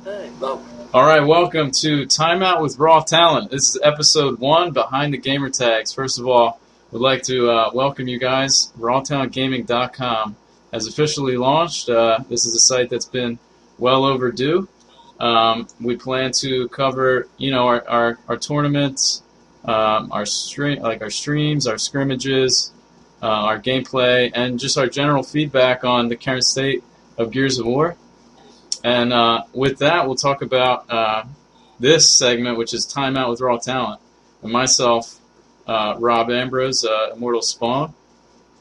Hey, well, All right, welcome to Timeout with Raw Talent. This is episode 1, Behind the Gamertags. First of all, we'd like to welcome you guys. RawTalentGaming.com has officially launched. This is a site that's been well overdue. We plan to cover, our tournaments, our streams, our scrimmages, our gameplay, and just our general feedback on the current state of Gears of War. And with that, we'll talk about this segment, which is Timeout with Raw Talent. And myself, Rob Ambrose, Immortal Spawn.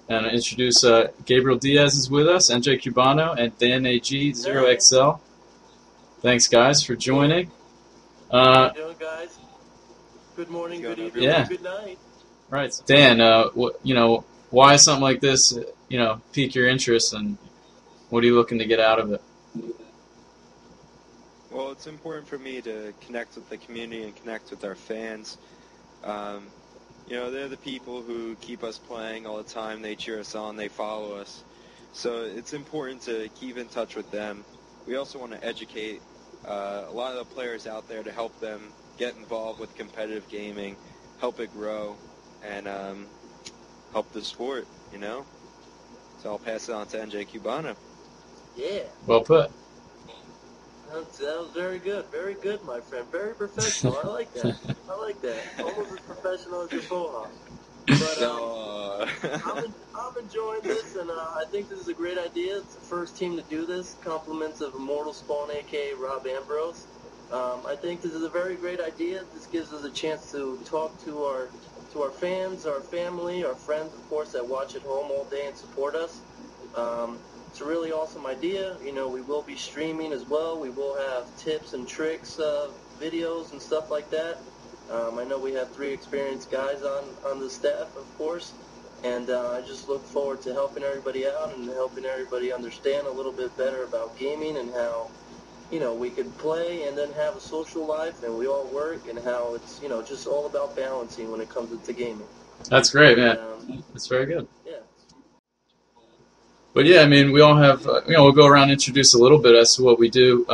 And I introduce Gabriel Diaz is with us, NJ Cubano, and Dan AG0XL. Thanks, guys, for joining. how you doing, guys? Good morning, good evening, Yeah. good night. Right. Dan, why is something like this, pique your interest, and what are you looking to get out of it? Well, it's important for me to connect with the community and connect with our fans. They're the people who keep us playing all the time. They cheer us on. They follow us. So it's important to keep in touch with them. We also want to educate a lot of the players out there to help them get involved with competitive gaming, help it grow, and help the sport, So I'll pass it on to NJ Cubano. Yeah. Well put. That was very good, my friend. Very professional. I like that. Almost as professional as your co-host. But I'm enjoying this, and I think this is a great idea. It's the first team to do this. Compliments of Immortal Spawn, aka Rob Ambrose. I think this is a very great idea. This gives us a chance to talk to our fans, our family, our friends, of course, that watch at home all day and support us. It's a really awesome idea. We will be streaming as well. We will have tips and tricks, videos and stuff like that. I know we have 3 experienced guys on the staff, of course, and I just look forward to helping everybody out and helping everybody understand a little bit better about gaming and how, we could play and then have a social life and we all work, and how it's, just all about balancing when it comes to gaming. That's great, man. That's very good. Yeah. But yeah, I mean, we all have, we'll go around and introduce a little bit as to what we do.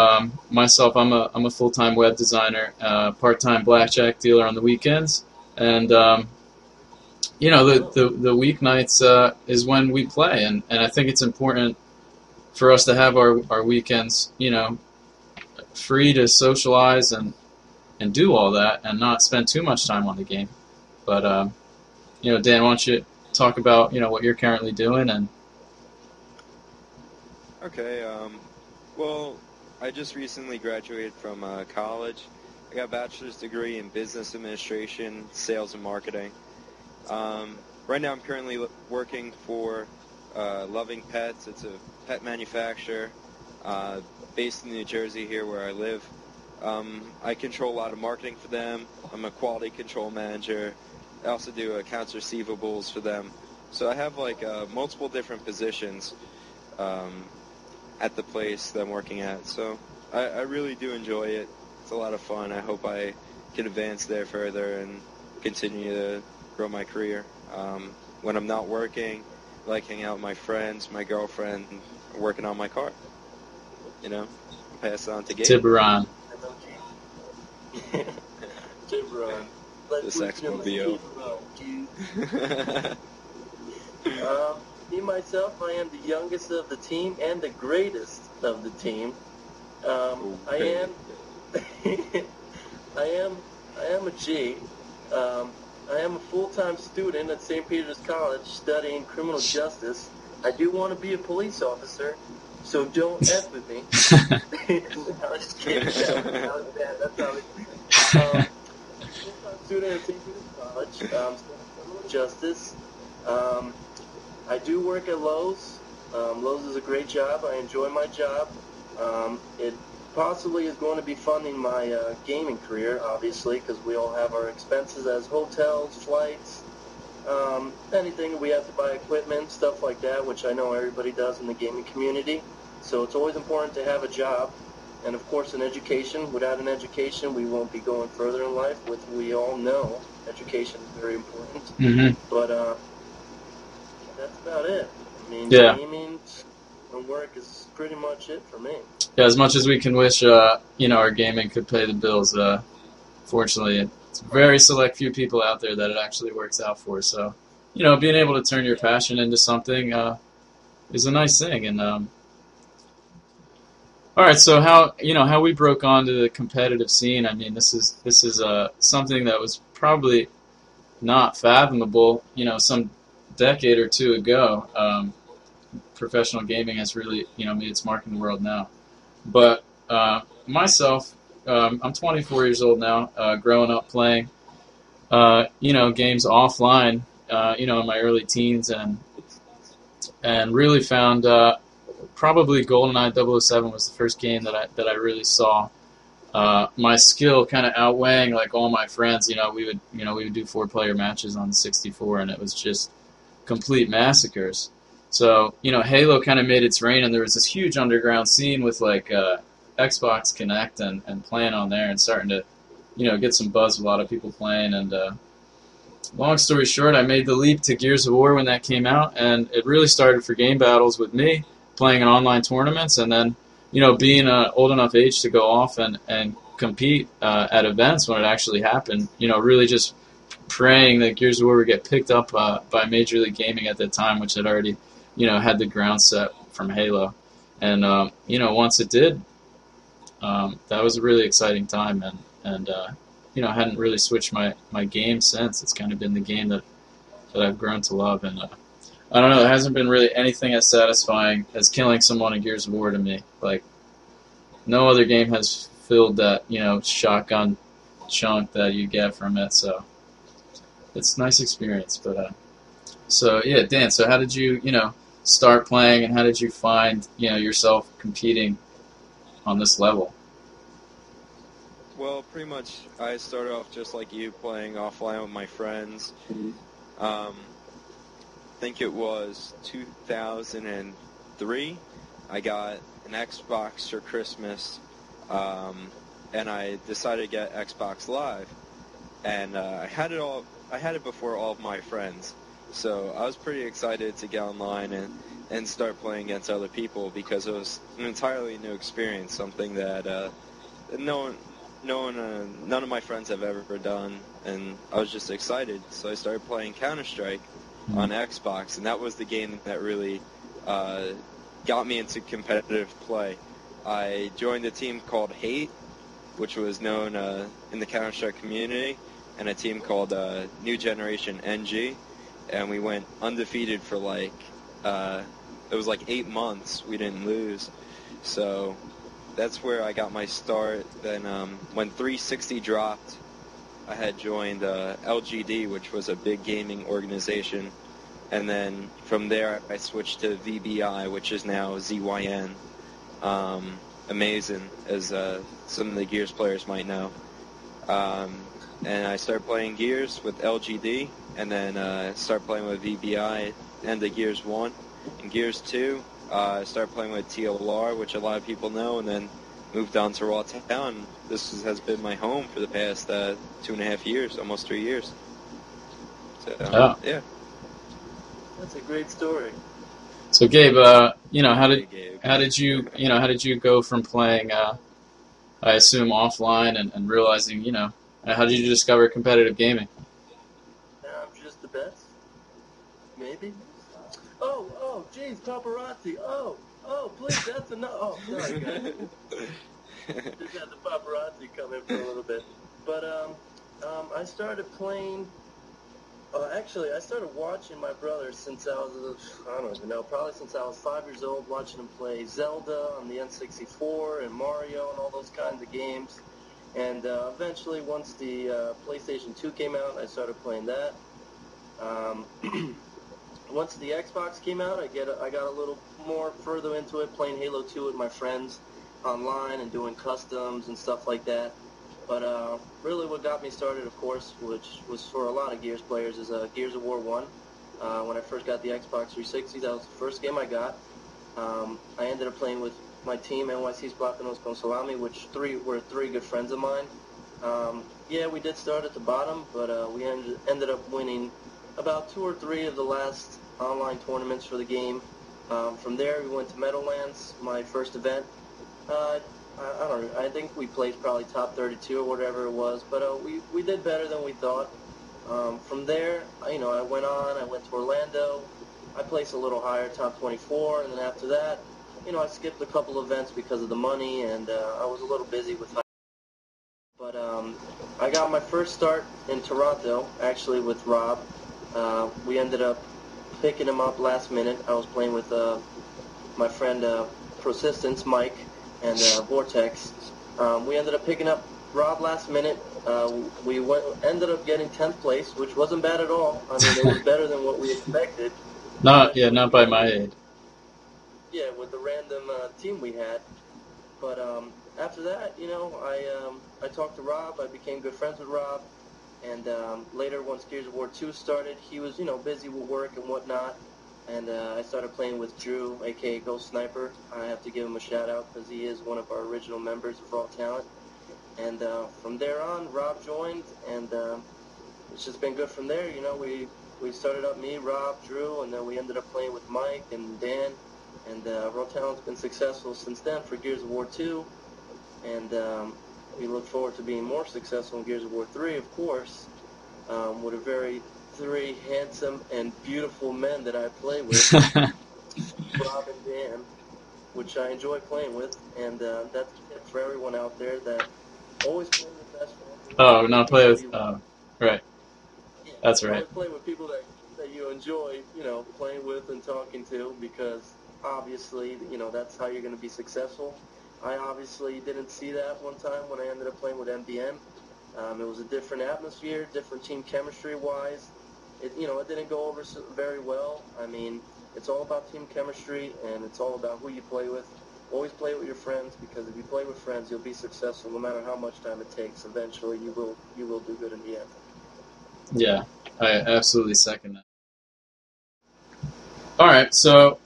Myself, I'm a full-time web designer, part-time blackjack dealer on the weekends, and the weeknights is when we play, and I think it's important for us to have our weekends, free to socialize and do all that, and not spend too much time on the game. But Dan, why don't you talk about what you're currently doing and. Okay, well, I just recently graduated from college. I got a bachelor's degree in business administration, sales, and marketing. Right now I'm currently working for Loving Pets. It's a pet manufacturer based in New Jersey here where I live. I control a lot of marketing for them. I'm a quality control manager. I also do accounts receivables for them. So I have multiple different positions at the place that I'm working at. So I really do enjoy it. It's a lot of fun. I hope I can advance there further and continue to grow my career. When I'm not working, I like hanging out with my friends, my girlfriend, working on my car. Pass it on to Gabe. Tiburon. Tiburon. The Sexmobile. Me, myself, I am the youngest of the team and the greatest of the team. I am a G. I am a full-time student at St. Peter's College studying criminal justice. I do want to be a police officer, so don't F with me. No, I'm just kidding. That was bad. That's how it full-time student at St. Peter's College, studying criminal justice. I do work at Lowe's. Lowe's is a great job. I enjoy my job. It possibly is going to be funding my gaming career, obviously, because we all have our expenses as hotels, flights, anything. We have to buy equipment, stuff like that, which I know everybody does in the gaming community. So it's always important to have a job. And, of course, an education. Without an education, we won't be going further in life, which we all know. Education is very important. Mm-hmm. But that's about it. I mean, Yeah. gaming, and work is pretty much it for me. Yeah, as much as we can wish, our gaming could pay the bills, fortunately, it's a very select few people out there that it actually works out for. So, being able to turn your passion into something is a nice thing. And all right, so how we broke onto the competitive scene. I mean, this is something that was probably not fathomable, some decade or two ago. Professional gaming has really, made its mark in the world now. But myself, I'm 24 years old now, growing up playing, games offline, in my early teens, and really found probably GoldenEye 007 was the first game that I really saw my skill kind of outweighing like all my friends. We would do 4-player matches on the 64, and it was just complete massacres. So, Halo kind of made its reign, and there was this huge underground scene with like Xbox Connect and playing on there and starting to, get some buzz with a lot of people playing. And long story short, I made the leap to Gears of War when that came out, and it really started for game battles with me playing in online tournaments, and then, being old enough age to go off and compete at events when it actually happened, really just praying that Gears of War would get picked up by Major League Gaming at that time, which had already, had the ground set from Halo. And, once it did, that was a really exciting time. And I hadn't really switched my game since. It's kind of been the game that I've grown to love. And I don't know, there hasn't been really anything as satisfying as killing someone in Gears of War to me. Like, no other game has filled that, shotgun chunk that you get from it. So it's a nice experience. But so yeah, Dan. So how did you start playing, and how did you find yourself competing on this level? Well, pretty much I started off just like you, playing offline with my friends. I think it was 2003. I got an Xbox for Christmas, and I decided to get Xbox Live. And I had it before all of my friends. So I was pretty excited to get online and start playing against other people, because it was an entirely new experience, something that none of my friends have ever done, and I was just excited. So I started playing Counter-Strike on Xbox, and that was the game that really got me into competitive play. I joined a team called Hate, which was known in the Counter-Strike community, and a team called New Generation NG, and we went undefeated for it was 8 months. We didn't lose. So that's where I got my start. Then when 360 dropped, I had joined LGD, which was a big gaming organization. And then from there, I switched to VBI, which is now ZYN. Amazing, as some of the Gears players might know. And I started playing Gears with LGD, and then started playing with VBI and the Gears 1. And Gears 2, I started playing with TLR, which a lot of people know, and then moved on to Raw Town. This has been my home for the past 2.5 years, almost 3 years. So, yeah. That's a great story. So Gabe, how did you go from playing, I assume offline and realizing, how did you discover competitive gaming? I'm just the best. Maybe. Oh, geez, paparazzi. Oh, please, that's enough. Oh, sorry, guys. Just had the paparazzi come in for a little bit. But I started playing. Actually, I started watching my brother since I was, I don't even know, probably since I was 5 years old, watching him play Zelda on the N64 and Mario and all those kinds of games. And eventually, once the PlayStation 2 came out, I started playing that. Once the Xbox came out, I got a little more further into it, playing Halo 2 with my friends online and doing customs and stuff like that. But really what got me started, of course, which was for a lot of Gears players, is Gears of War 1. When I first got the Xbox 360, that was the first game I got. I ended up playing with my team, NYC's Placanos con Salami, which were three good friends of mine. Yeah, we did start at the bottom, but we ended up winning about 2 or 3 of the last online tournaments for the game. From there, we went to Meadowlands, my first event. I don't know, I think we placed probably top 32 or whatever it was, but we did better than we thought. From there, I went to Orlando. I placed a little higher, top 24, and then after that, I skipped a couple events because of the money, and I was a little busy with my... But I got my first start in Toronto, actually with Rob. We ended up picking him up last minute. I was playing with my friend Persistence, Mike, and Vortex. We ended up picking up Rob last minute. We ended up getting 10th place, which wasn't bad at all. I mean, it was better than what we expected. Not by my aid. Yeah, with the random team we had. But after that, I talked to Rob. I became good friends with Rob. And later, once Gears of War 2 started, he was, busy with work and whatnot. And I started playing with Drew, a.k.a. Ghost Sniper. I have to give him a shout-out because he is one of our original members of Raw Talent. And from there on, Rob joined, and it's just been good from there. We started up me, Rob, Drew, and then we ended up playing with Mike and Dan. And Raw Talent's been successful since then for Gears of War 2. And we look forward to being more successful in Gears of War 3, of course, with a three handsome and beautiful men that I play with, Rob and Dan, which I enjoy playing with, and that's a tip for everyone out there that always play with best friends. Oh, not play with, right. Yeah, That's right. always play with people that you enjoy, playing with and talking to, because obviously, that's how you're going to be successful. I obviously didn't see that one time when I ended up playing with MDM. It was a different atmosphere, different team chemistry-wise. It didn't go over very well. I mean, it's all about team chemistry, and it's all about who you play with. Always play with your friends, because if you play with friends, you'll be successful no matter how much time it takes. Eventually, you will do good in the end. Yeah, I absolutely second that. All right, so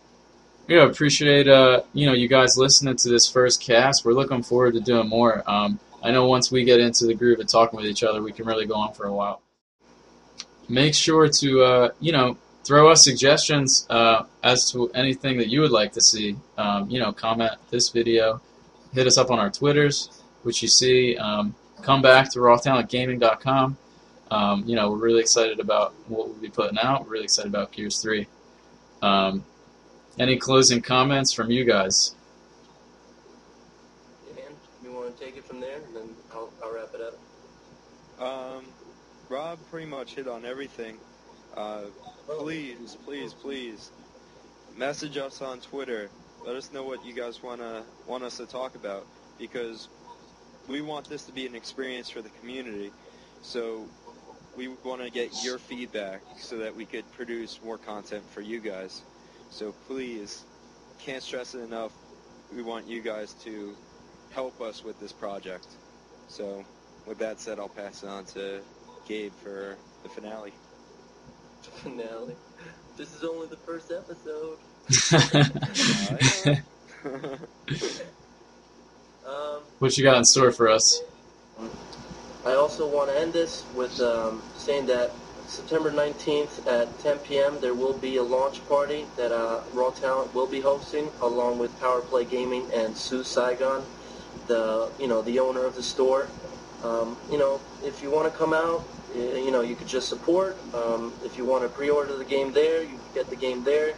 appreciate you guys listening to this first cast. We're looking forward to doing more. I know once we get into the groove of talking with each other, we can really go on for a while. Make sure to throw us suggestions as to anything that you would like to see. Comment this video, hit us up on our Twitters, which you see. Come back to rawtalentgaming.com. We're really excited about what we'll be putting out. We're really excited about Gears 3. Any closing comments from you guys? Dan, you want to take it from there, and then I'll wrap it up. Rob pretty much hit on everything. Please, message us on Twitter. Let us know what you guys want us to talk about, because we want this to be an experience for the community. So we want to get your feedback so that we could produce more content for you guys. So please, can't stress it enough, we want you guys to help us with this project. So with that said, I'll pass it on to Gabe for the finale. Finale? This is only the first episode. What you got in store for us? I also want to end this with saying that September 19th at 10 p.m. there will be a launch party that Raw Talent will be hosting, along with Power Play Gaming and Sue Saigon, the owner of the store. If you want to come out, you could just support. If you want to pre-order the game there, you can get the game there.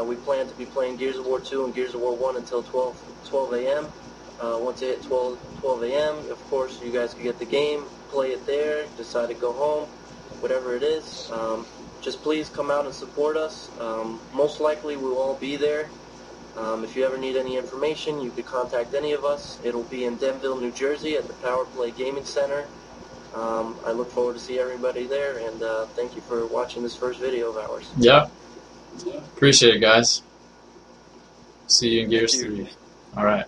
We plan to be playing Gears of War 2 and Gears of War 1 until 12 a.m. Once it hit 12 a.m., of course, you guys can get the game, play it there, decide to go home, whatever it is. Just please come out and support us. Most likely we'll all be there. If you ever need any information, you could contact any of us. It'll be in Denville, New Jersey at the Power Play Gaming Center. I look forward to see everybody there, and thank you for watching this first video of ours. Yeah. Appreciate it, guys. See you in Gears 3. All right.